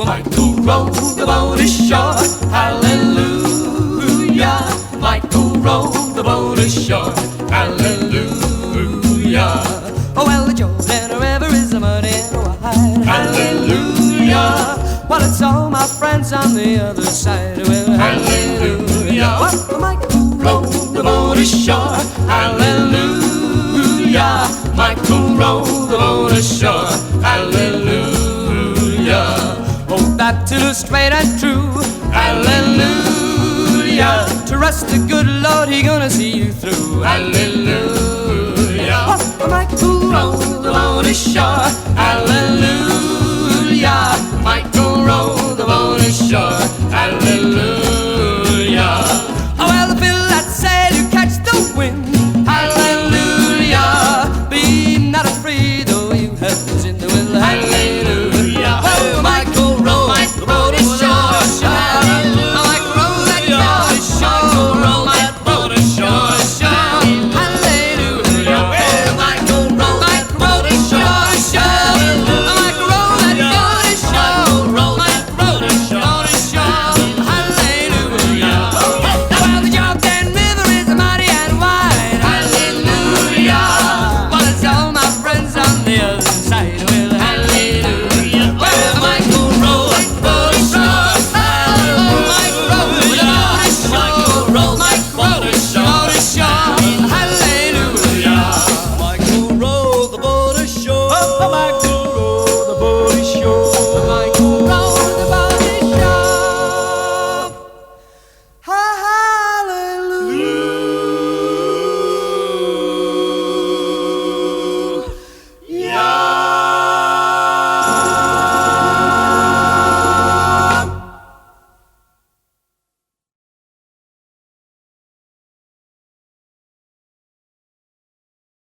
Michael row the boat ashore, hallelujah. Michael row the boat ashore, hallelujah. Oh, well, the Jordan River is a muddy and wide, hallelujah. Well, it's all my friends on the other side, well, hallelujah. Oh, Michael row the boat ashore, hallelujah. Michael row the boat ashore, hallelujah. Oh, back to the straight and true, hallelujah. Trust the good Lord, He gonna see you through, hallelujah. Oh, Michael row the boat ashore, hallelujah. Michael row